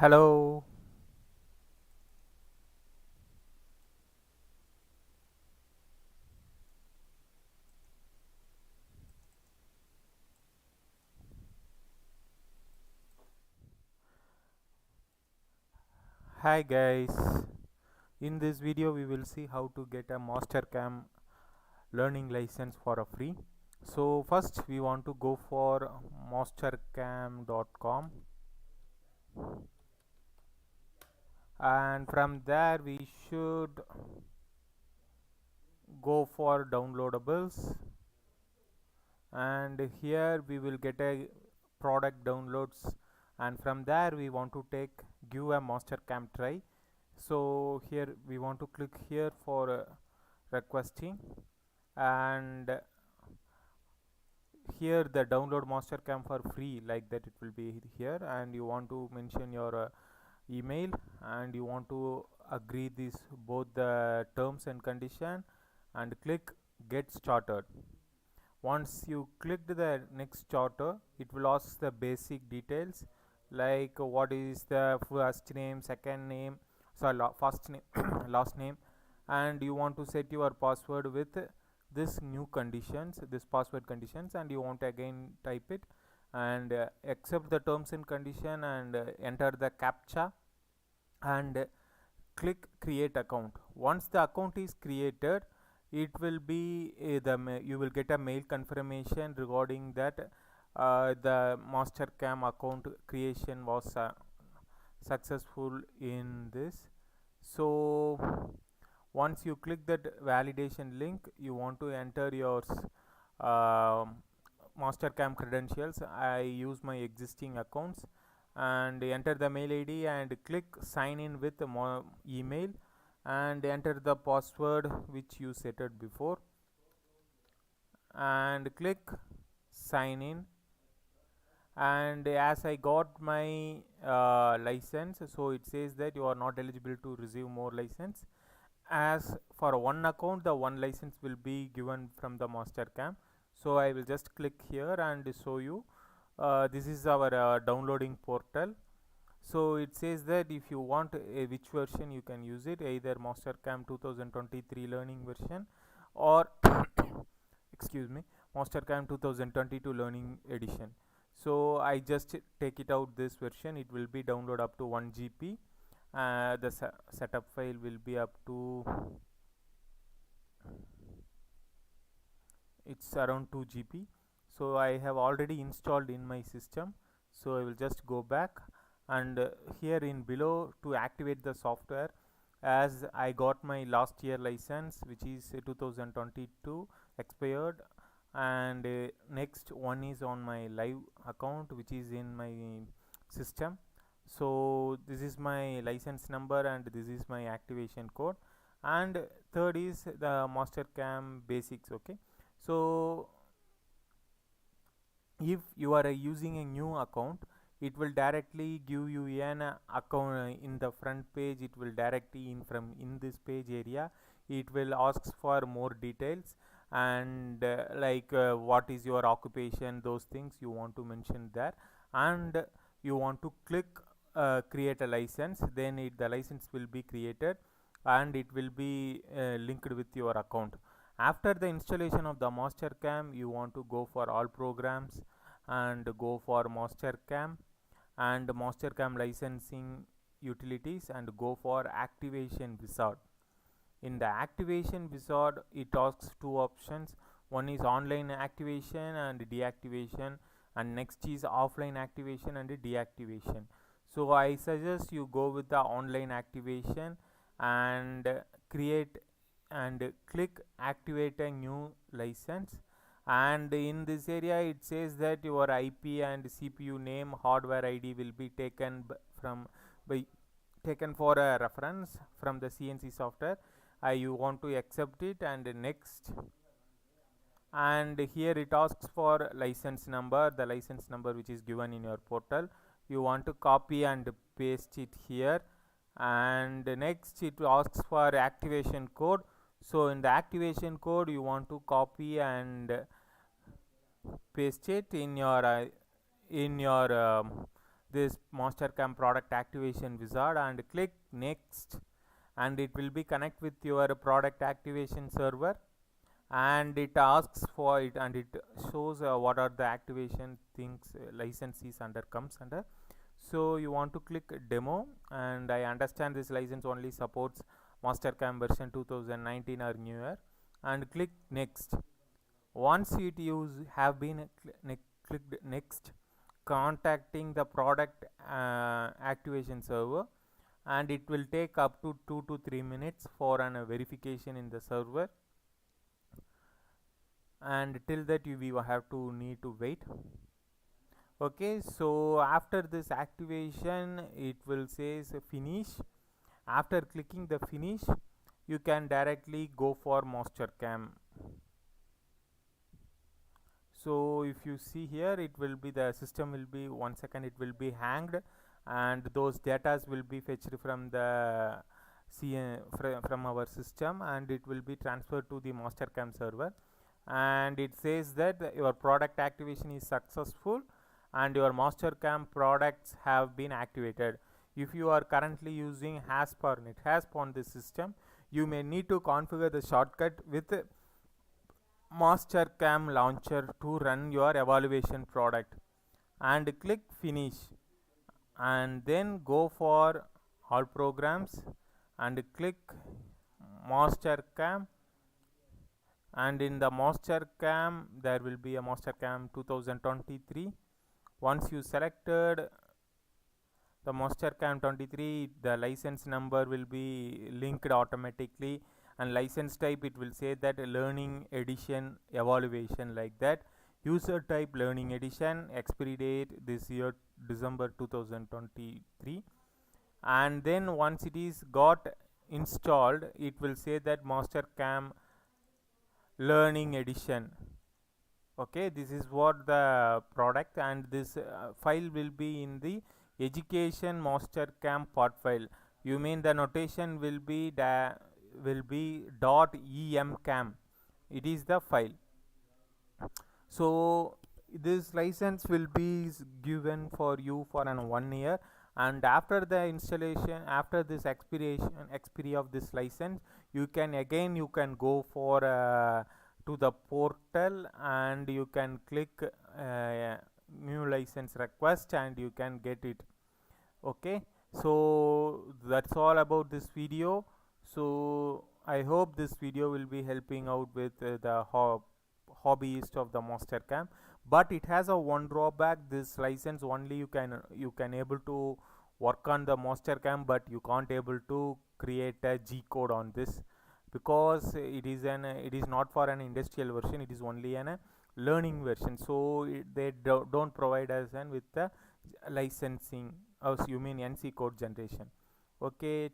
Hello. Hi guys. In this video we will see how to get a Mastercam learning license for a free. So first we want to go for mastercam.com, and from there we should go for downloadables, and here we will get a product downloads, and from there we want to give a Mastercam try. So here we want to click here for requesting, and here the download Mastercam for free, like that it will be here, and you want to mention your email, and you want to agree this both the terms and condition, and click get started. Once you clicked the next charter, it will ask the basic details like what is the first name, second name, sorry, first name, last name, and you want to set your password with this new conditions, this password conditions, and you want to again type it, and accept the terms and condition, and enter the captcha, and click create account. Once the account is created, it will be you will get a mail confirmation regarding that the Mastercam account creation was successful in this. So once you click that validation link, you want to enter your um Mastercam credentials. I use my existing accounts, and enter the mail ID, and click sign in with the email, and enter the password which you set it before, and click sign in. And as I got my license, so it says that you are not eligible to receive more license. As for one account, the one license will be given from the Mastercam. So I will just click here and show you. This is our downloading portal. So it says that if you want which version you can use it, either Mastercam 2023 learning version, or excuse me, Mastercam 2022 learning edition. So I just take it out this version. It will be download up to 1 GB. The setup file will be up to, it's around 2 GB. So I have already installed in my system. So I will just go back, and here in below to activate the software, as I got my last year license which is 2022 expired, and next one is on my live account which is in my system. So this is my license number, and this is my activation code, and third is the Mastercam basics. Okay, so if you are using a new account, it will directly give you an account in the front page. It will directly in this page area, it will ask for more details, and like what is your occupation, those things you want to mention there, and you want to click create a license. Then the license will be created, and it will be linked with your account. After the installation of the Mastercam, you want to go for all programs, and go for Mastercam and Mastercam licensing utilities, and go for activation wizard. In the activation wizard, it asks two options. One is online activation and deactivation, and next is offline activation and deactivation. So I suggest you go with the online activation, and create and click activate a new license. And in this area it says that your IP and CPU name, hardware ID will be taken from by taken for a reference from the CNC software. You want to accept it, and next, and here it asks for license number, the license number which is given in your portal. You want to copy and paste it here, and next it asks for activation code. So in the activation code, you want to copy and paste it in your this Mastercam product activation wizard and click next, and it will be connect with your product activation server, and it asks for it, and it shows what are the activation things licenses under comes under. So you want to click demo, and I understand this license only supports Mastercam version 2019 or newer, and click next. Once it use have been clicked next, contacting the product activation server, and it will take up to 2 to 3 minutes for an verification in the server, and till that we will have to need to wait. Okay, so after this activation it will says finish. After clicking the finish, you can directly go for Mastercam. So if you see here, it will be the system will be 1 second, it will be hanged, and those datas will be fetched from the from our system, and it will be transferred to the Mastercam server, and it says that your product activation is successful and your Mastercam products have been activated. If you are currently using HASP on this system, you may need to configure the shortcut with Mastercam launcher to run your evaluation product, and click finish, and then go for all programs and click Mastercam, and in the Mastercam there will be a Mastercam 2023. Once you selected the Mastercam 23, the license number will be linked automatically, and license type it will say that learning edition evaluation, like that. User type learning edition, expiry date this year December 2023, and then once it is got installed, it will say that Mastercam learning edition. Okay, this is what the product, and this file will be in the education Mastercam part file. You mean the notation will be .emcam. It is the file. So this license will be given for you for an 1 year, and after the installation, after this expiry of this license, you can go for to the portal, and you can click new license request, and you can get it. Okay, so that's all about this video. So I hope this video will be helping out with the hobbyist of the Mastercam, but it has a one drawback. This license only you can able to work on the Mastercam, but you can't able to create a G code on this, because it is not for an industrial version, it is only an learning version. So they don't provide us with the licensing, you mean NC code generation. Okay,